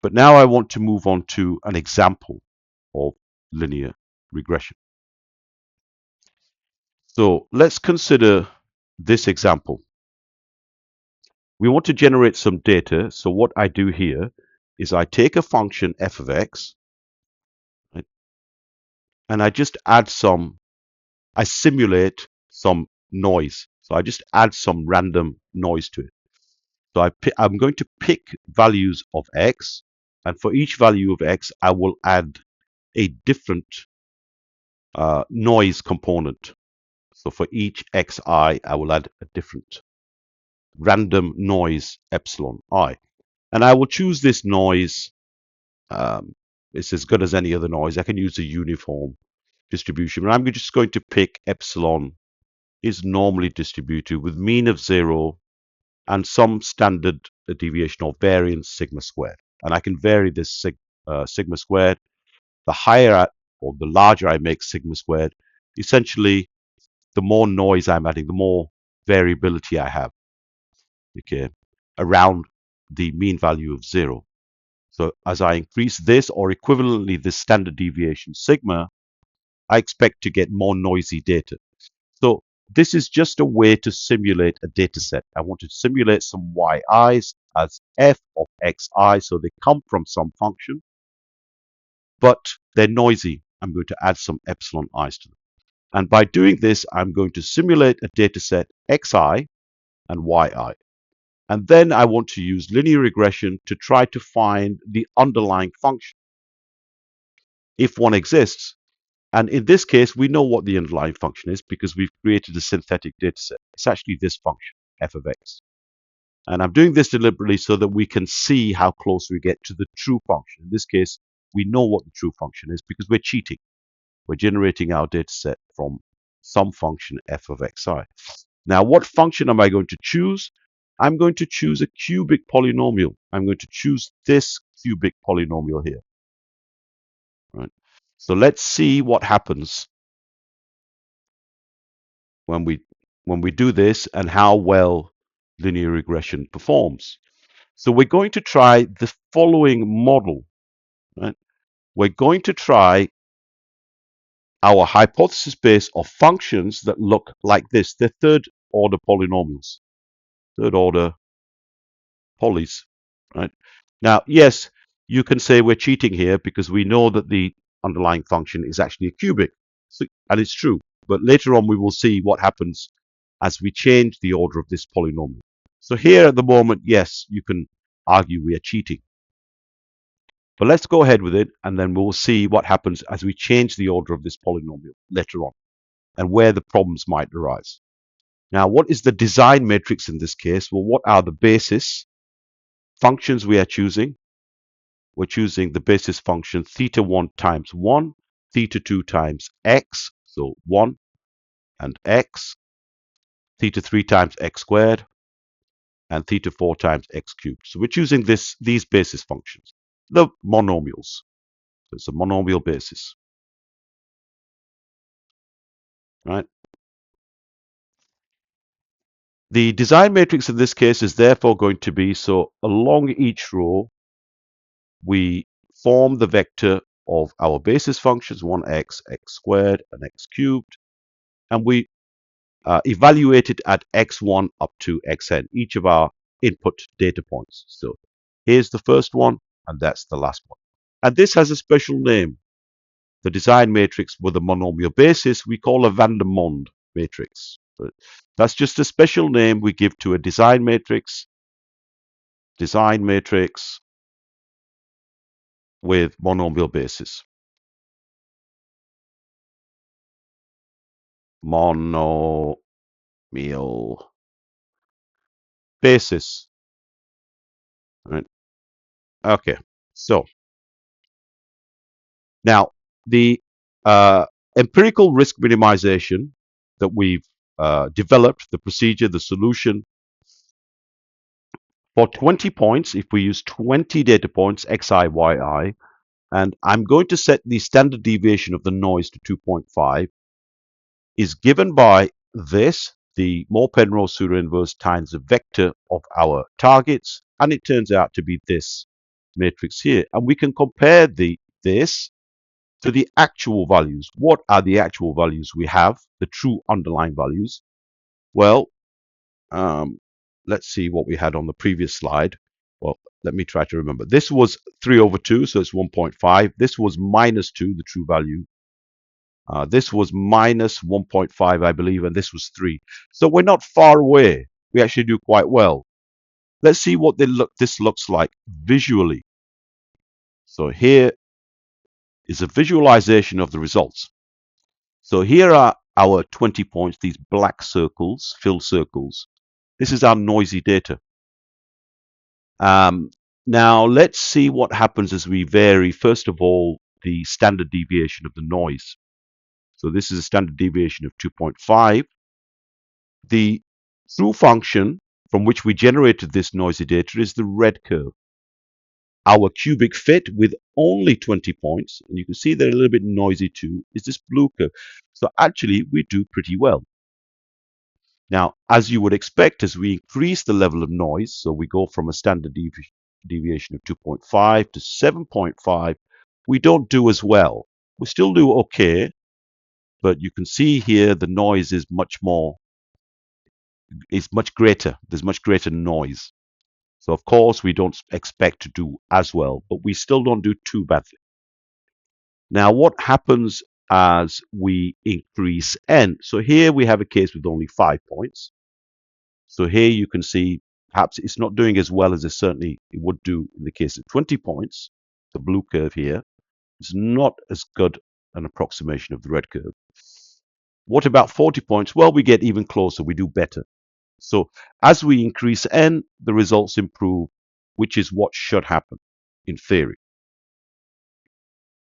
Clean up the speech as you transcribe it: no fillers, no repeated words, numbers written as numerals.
But now I want to move on to an example of linear regression. So let's consider this example. We want to generate some data. So what I do here is I take a function f of x, right, and I just add I simulate some noise. So I just add some random noise to it. So I'm going to pick values of x, and for each value of x, I will add a different noise component. So for each xi, I will add a different random noise epsilon I. And I will choose this noise. It's as good as any other noise. I can use a uniform distribution. But I'm just going to pick epsilon is normally distributed with mean of 0 and some standard deviation or variance sigma squared. And I can vary this sigma squared. The higher or the larger I make sigma squared, essentially the more noise I'm adding, the more variability I have, okay, around the mean value of 0. So as I increase this, or equivalently this standard deviation sigma, I expect to get more noisy data. So this is just a way to simulate a data set. I want to simulate some yi's as f of xi, so they come from some function, but they're noisy. I'm going to add some epsilon i's to them. And by doing this, I'm going to simulate a data set xi and yi. And then I want to use linear regression to try to find the underlying function, if one exists. And in this case, we know what the underlying function is because we've created a synthetic data set. It's actually this function, f of x. And I'm doing this deliberately so that we can see how close we get to the true function. In this case, we know what the true function is because we're cheating. We're generating our data set from some function f of xi. Now, what function am I going to choose? I'm going to choose a cubic polynomial. I'm going to choose this cubic polynomial here. Right. So let's see what happens when we do this and how well linear regression performs. So we're going to try the following model. Right? We're going to try our hypothesis space of functions that look like this. They're third order polynomials, third order polys. Right? Now, yes, you can say we're cheating here because we know that the underlying function is actually a cubic. So, and it's true. But later on, we will see what happens as we change the order of this polynomial. So here at the moment, yes, you can argue we are cheating. But let's go ahead with it, and then we'll see what happens as we change the order of this polynomial later on, and where the problems might arise. Now, what is the design matrix in this case? Well, what are the basis functions we are choosing? We're choosing the basis function theta1 times 1, theta2 times x, so 1 and x, theta3 times x squared, and theta4 times x cubed. So we're choosing these basis functions, the monomials. So it's a monomial basis, right? The design matrix in this case is therefore going to be, so along each row, we form the vector of our basis functions, 1x, x squared, and x cubed, and we evaluate it at x1 up to xn, each of our input data points. So here's the first one, and that's the last one. And this has a special name. The design matrix with a monomial basis we call a van der Monde matrix. But that's just a special name we give to a design matrix with monomial basis. Monomial basis. Right? Okay. So now the empirical risk minimization that we've developed, the procedure, the solution, for 20 points, if we use 20 data points, xi, yi, and I'm going to set the standard deviation of the noise to 2.5, is given by this, the Moore-Penrose pseudo-inverse times the vector of our targets, and it turns out to be this matrix here, and we can compare this to the actual values. What are the actual values we have, the true underlying values? Well, let's see what we had on the previous slide. Well, let me try to remember. This was 3 over 2, so it's 1.5. This was minus 2, the true value. This was minus 1.5, I believe, and this was 3. So we're not far away. We actually do quite well. Let's see what this looks like visually. So here is a visualization of the results. So here are our 20 points, these black circles, fill circles. This is our noisy data. Now let's see what happens as we vary, first of all, the standard deviation of the noise. So this is a standard deviation of 2.5. The true function from which we generated this noisy data is the red curve. Our cubic fit with only 20 points, and you can see they're a little bit noisy too, is this blue curve. So actually we do pretty well. Now, as you would expect, as we increase the level of noise, so we go from a standard deviation of 2.5 to 7.5, we don't do as well. We still do okay, but you can see here the noise is much greater. There's much greater noise. So of course we don't expect to do as well, but we still don't do too badly. Now what happens as we increase n? So here we have a case with only 5 points. So here you can see perhaps it's not doing as well as it would do in the case of 20 points. The blue curve here is not as good an approximation of the red curve. What about 40 points? Well, we get even closer. We do better. So as we increase n, the results improve, which is what should happen in theory.